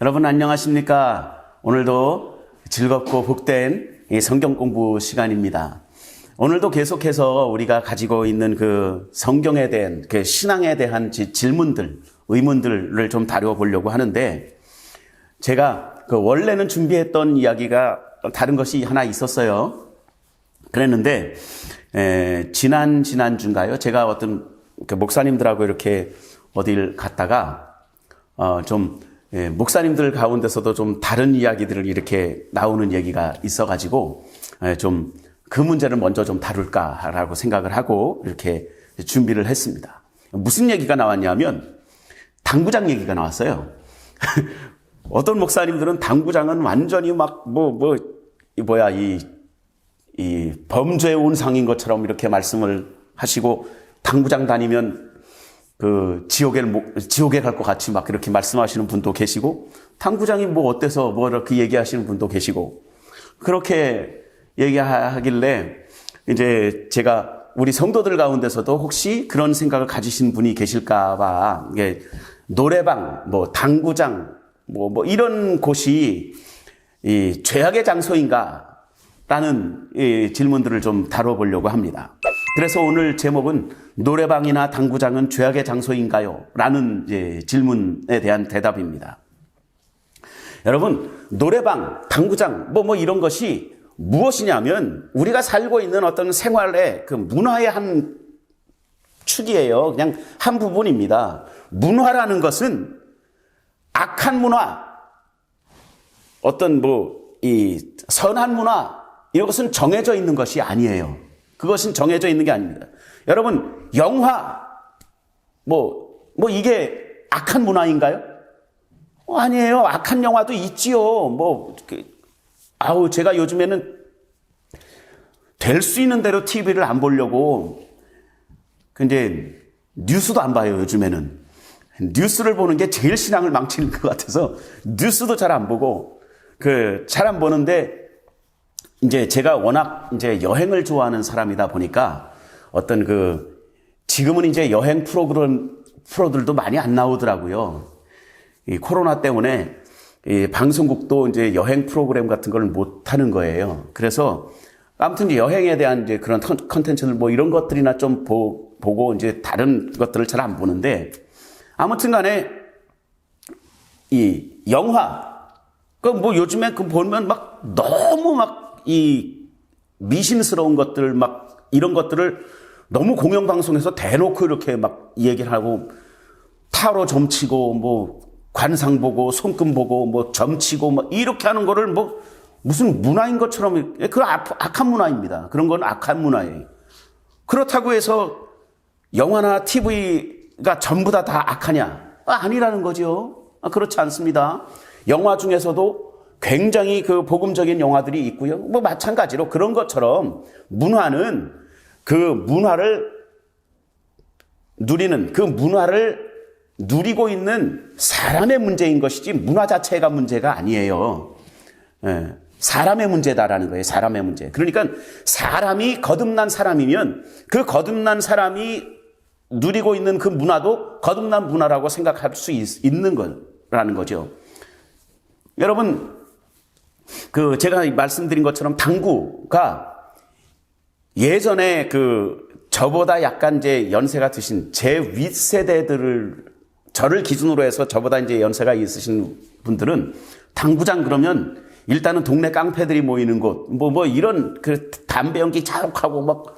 여러분 안녕하십니까? 오늘도 즐겁고 복된 이 성경 공부 시간입니다. 오늘도 계속해서 우리가 가지고 있는 그 성경에 대한 그 신앙에 대한 질문들, 의문들을 좀 다뤄보려고 하는데, 제가 그 원래는 준비했던 이야기가 다른 것이 하나 있었어요. 그랬는데 지난주인가요? 제가 어떤 목사님들하고 이렇게 어딜 갔다가 목사님들 가운데서도 좀 다른 이야기들을 이렇게 나오는 얘기가 있어가지고 좀 그 문제를 먼저 좀 다룰까라고 생각을 하고 이렇게 준비를 했습니다. 무슨 얘기가 나왔냐면 당구장 얘기가 나왔어요. 어떤 목사님들은 당구장은 완전히 막 이 범죄의 온상인 것처럼 이렇게 말씀을 하시고, 당구장 다니면 지옥에 갈 것 같이 막 이렇게 말씀하시는 분도 계시고, 당구장이 뭐 어때서 뭐 이렇게 얘기하시는 분도 계시고, 그렇게 얘기하길래 이제 제가 우리 성도들 가운데서도 혹시 그런 생각을 가지신 분이 계실까봐, 이게 노래방, 당구장, 이런 곳이 이 죄악의 장소인가? 라는 질문들을 좀 다뤄보려고 합니다. 그래서 오늘 제목은 노래방이나 당구장은 죄악의 장소인가요? 라는 질문에 대한 대답입니다. 여러분, 노래방, 당구장, 이런 것이 무엇이냐면 우리가 살고 있는 어떤 생활의 그 문화의 한 축이에요. 그냥 한 부분입니다. 문화라는 것은 악한 문화, 어떤 이 선한 문화, 이것은 정해져 있는 것이 아니에요. 그것은 정해져 있는 게 아닙니다. 여러분, 영화, 이게 악한 문화인가요? 아니에요. 악한 영화도 있지요. 제가 요즘에는 될 수 있는 대로 TV를 안 보려고, 근데 뉴스도 안 봐요, 요즘에는. 뉴스를 보는 게 제일 신앙을 망치는 것 같아서 뉴스도 잘 안 보고, 잘 안 보는데, 이제 제가 워낙 이제 여행을 좋아하는 사람이다 보니까 지금은 이제 여행 프로들도 많이 안 나오더라고요. 이 코로나 때문에 이 방송국도 이제 여행 프로그램 같은 걸 못 하는 거예요. 그래서 아무튼 이제 여행에 대한 이제 그런 컨텐츠들 이런 것들이나 좀 보고 이제 다른 것들을 잘 안 보는데, 아무튼 간에 이 영화, 요즘에 보면 너무 이 미신스러운 것들 이런 것들을 너무 공영방송에서 대놓고 이렇게 얘기를 하고, 타로 점치고 관상 보고 손금 보고 점치고 이렇게 하는 거를 무슨 문화인 것처럼, 그건 악한 문화입니다. 그런 건 악한 문화예요. 그렇다고 해서 영화나 TV가 전부 다 악하냐? 아니라는 거죠. 그렇지 않습니다. 영화 중에서도 굉장히 복음적인 영화들이 있고요. 마찬가지로 그런 것처럼 문화는 그 문화를 누리고 있는 사람의 문제인 것이지 문화 자체가 문제가 아니에요. 사람의 문제다라는 거예요. 사람의 문제. 그러니까 사람이 거듭난 사람이면 그 거듭난 사람이 누리고 있는 그 문화도 거듭난 문화라고 생각할 수 있는 거라는 거죠. 여러분, 제가 말씀드린 것처럼 당구가 예전에 저보다 약간 이제 연세가 드신 제 윗세대들을, 저를 기준으로 해서 저보다 이제 연세가 있으신 분들은 당구장 그러면 일단은 동네 깡패들이 모이는 곳, 이런 담배 연기 자욱하고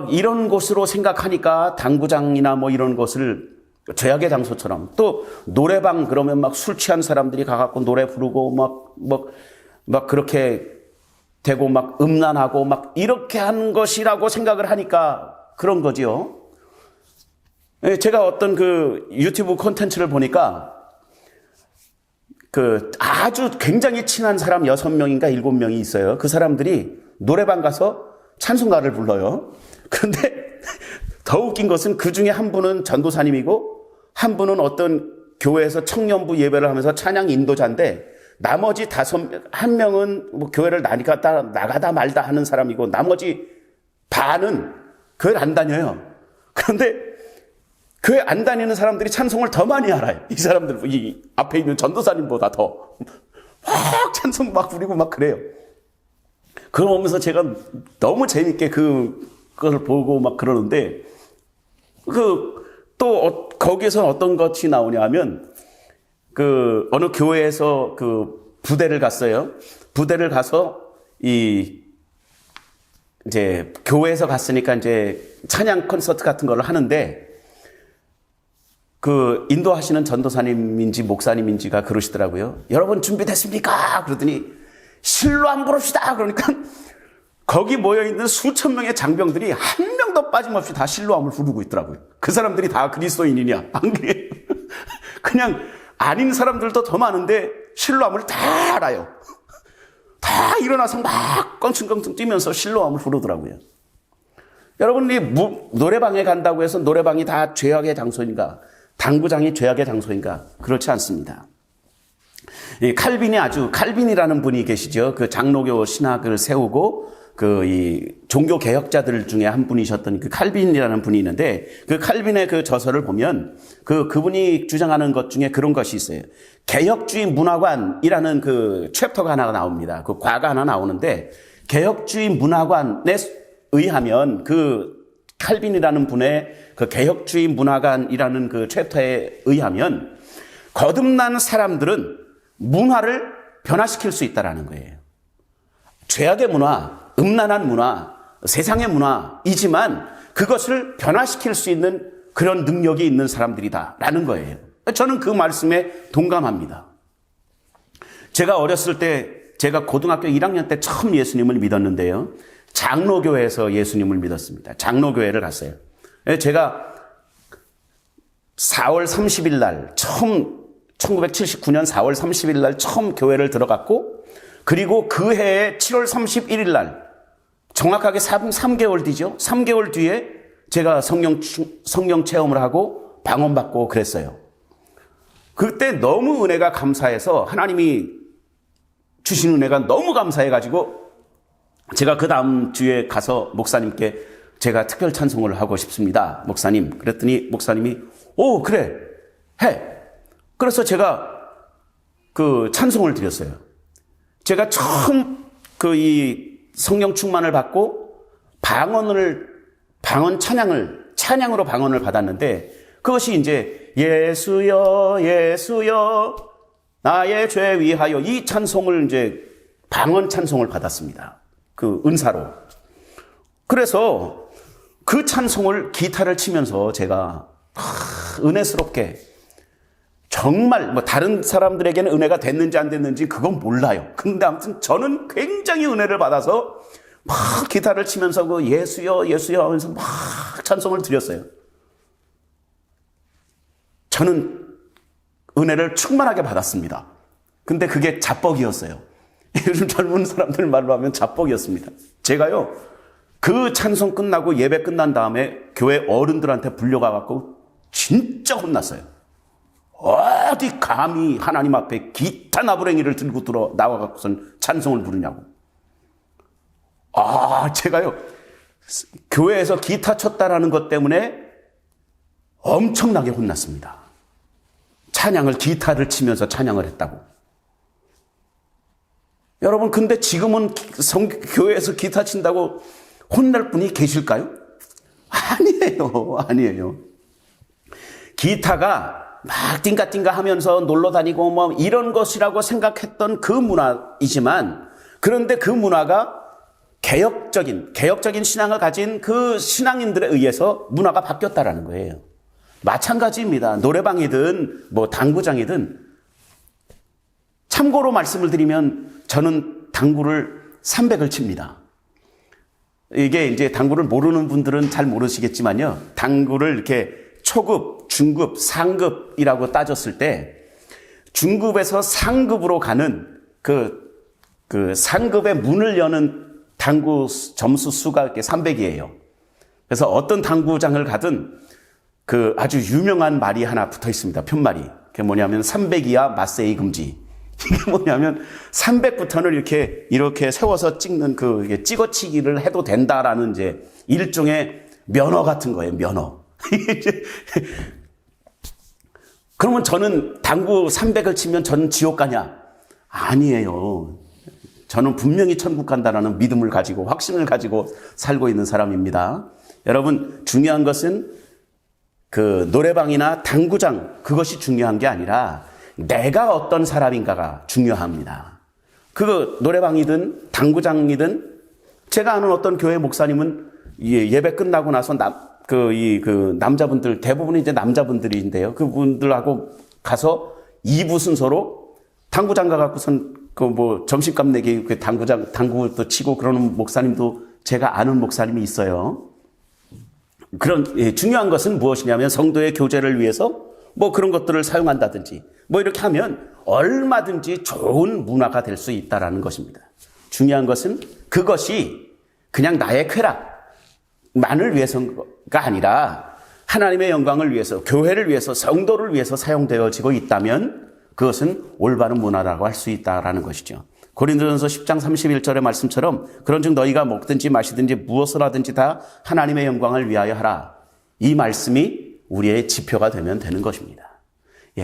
이런 곳으로 생각하니까 당구장이나 이런 곳을 죄악의 장소처럼, 또 노래방 그러면 술 취한 사람들이 가갖고 노래 부르고 그렇게 되고 음란하고 이렇게 하는 것이라고 생각을 하니까 그런 거지요. 제가 어떤 유튜브 콘텐츠를 보니까 아주 굉장히 친한 사람 6명인가 7명이 있어요. 그 사람들이 노래방 가서 찬송가를 불러요. 그런데 더 웃긴 것은 그 중에 한 분은 전도사님이고 한 분은 어떤 교회에서 청년부 예배를 하면서 찬양 인도자인데, 나머지 한 명은 교회를 나가다 말다 하는 사람이고, 나머지 반은 교회를 안 다녀요. 그런데 교회 안 다니는 사람들이 찬송을 더 많이 알아요. 이 사람들, 이 앞에 있는 전도사님보다 더. 막 찬송 막 부리고 막 그래요. 그걸 보면서 제가 너무 재밌게 그걸 보고 막 그러는데, 또 거기에서 어떤 것이 나오냐 하면, 어느 교회에서 부대를 갔어요. 부대를 가서 이제 교회에서 갔으니까 이제 찬양 콘서트 같은 걸 하는데, 인도하시는 전도사님인지 목사님인지가 그러시더라고요. 여러분 준비됐습니까? 그러더니 실로암 부릅시다. 그러니까 거기 모여있는 수천 명의 장병들이 한 명도 빠짐없이 다 실로암을 부르고 있더라고요. 그 사람들이 다 그리스도인이냐? 안 그래요. 그냥 아닌 사람들도 더 많은데 실로암을 다 알아요. 다 일어나서 막 껑충껑충 뛰면서 실로암을 부르더라고요. 여러분이 노래방에 간다고 해서 노래방이 다 죄악의 장소인가? 당구장이 죄악의 장소인가? 그렇지 않습니다. 칼빈이라는 분이 계시죠. 그 장로교 신학을 세우고 이 종교 개혁자들 중에 한 분이셨던 그 칼빈이라는 분이 있는데, 그 칼빈의 그 저서를 보면 그분이 주장하는 것 중에 그런 것이 있어요. 개혁주의 문화관이라는 그 챕터가 하나가 나옵니다. 그 과가 하나 나오는데, 개혁주의 문화관에 의하면 칼빈이라는 분의 그 개혁주의 문화관이라는 그 챕터에 의하면 거듭난 사람들은 문화를 변화시킬 수 있다라는 거예요. 죄악의 문화, 음란한 문화, 세상의 문화이지만 그것을 변화시킬 수 있는 그런 능력이 있는 사람들이다라는 거예요. 저는 그 말씀에 동감합니다. 제가 어렸을 때, 제가 고등학교 1학년 때 처음 예수님을 믿었는데요. 장로교회에서 예수님을 믿었습니다. 장로교회를 갔어요. 제가 4월 30일 날 1979년 4월 30일 날 처음 교회를 들어갔고, 그리고 그 해에 7월 31일 날 정확하게 3개월 뒤죠. 3개월 뒤에 제가 성령 체험을 하고 방언받고 그랬어요. 그때 너무 은혜가 감사해서, 하나님이 주신 은혜가 너무 감사해가지고 제가 그 다음 주에 가서 목사님께 제가 특별 찬송을 하고 싶습니다, 목사님. 그랬더니 목사님이 오, 그래, 해. 그래서 제가 그 찬송을 드렸어요. 제가 처음 이 성령 충만을 받고 찬양으로 방언을 받았는데, 그것이 이제 예수여 예수여 나의 죄 위하여, 이 찬송을 이제 방언 찬송을 받았습니다. 그 은사로. 그래서 그 찬송을 기타를 치면서 제가 은혜스럽게, 정말 다른 사람들에게는 은혜가 됐는지 안 됐는지 그건 몰라요. 근데 아무튼 저는 굉장히 은혜를 받아서 막 기타를 치면서 예수여 예수여 하면서 막 찬송을 드렸어요. 저는 은혜를 충만하게 받았습니다. 근데 그게 자뻑이었어요. 요즘 젊은 사람들 말로 하면 자뻑이었습니다. 제가요, 그 찬송 끝나고 예배 끝난 다음에 교회 어른들한테 불려가갖고 진짜 혼났어요. 어디 감히 하나님 앞에 기타 나부랭이를 들고 나와갖고선 찬송을 부르냐고. 제가요, 교회에서 기타 쳤다라는 것 때문에 엄청나게 혼났습니다. 기타를 치면서 찬양을 했다고. 여러분, 근데 지금은 교회에서 기타 친다고 혼날 분이 계실까요? 아니에요. 기타가 막 띵가띵가 하면서 놀러 다니고 뭐 이런 것이라고 생각했던 그 문화이지만, 그런데 그 문화가 개혁적인 신앙을 가진 그 신앙인들에 의해서 문화가 바뀌었다라는 거예요. 마찬가지입니다. 노래방이든 뭐 당구장이든. 참고로 말씀을 드리면 저는 당구를 300을 칩니다. 이게 이제 당구를 모르는 분들은 잘 모르시겠지만요. 당구를 이렇게 초급, 중급, 상급이라고 따졌을 때 중급에서 상급으로 가는 그 상급의 문을 여는 당구 점수 수가 이렇게 300이에요. 그래서 어떤 당구장을 가든 그 아주 유명한 말이 하나 붙어 있습니다. 편말이. 그게 뭐냐면 300이야 맞세이 금지. 이게 뭐냐면 300부터는 이렇게 세워서 찍는 찍어치기를 해도 된다라는 이제 일종의 면허 같은 거예요. 면허. 그러면 저는 당구 300을 치면 저는 지옥 가냐? 아니에요. 저는 분명히 천국 간다라는 믿음을 가지고 확신을 가지고 살고 있는 사람입니다. 여러분, 중요한 것은 그 노래방이나 당구장 그것이 중요한 게 아니라 내가 어떤 사람인가가 중요합니다. 그 노래방이든 당구장이든 제가 아는 어떤 교회 목사님은 예배 끝나고 나서 남자분들 대부분 이제 남자분들인데요. 그분들하고 가서 2부 순서로 당구장 가갖고선 점심값 내기 당구도 치고 그러는 목사님도 제가 아는 목사님이 있어요. 중요한 것은 무엇이냐면 성도의 교제를 위해서 그런 것들을 사용한다든지 이렇게 하면 얼마든지 좋은 문화가 될 수 있다라는 것입니다. 중요한 것은 그것이 그냥 나의 쾌락만을 위해서가 아니라 하나님의 영광을 위해서, 교회를 위해서, 성도를 위해서 사용되어지고 있다면 그것은 올바른 문화라고 할 수 있다라는 것이죠. 고린도전서 10장 31절의 말씀처럼 그런즉 너희가 먹든지 마시든지 무엇을 하든지 다 하나님의 영광을 위하여 하라. 이 말씀이 우리의 지표가 되면 되는 것입니다.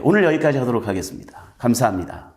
오늘 여기까지 하도록 하겠습니다. 감사합니다.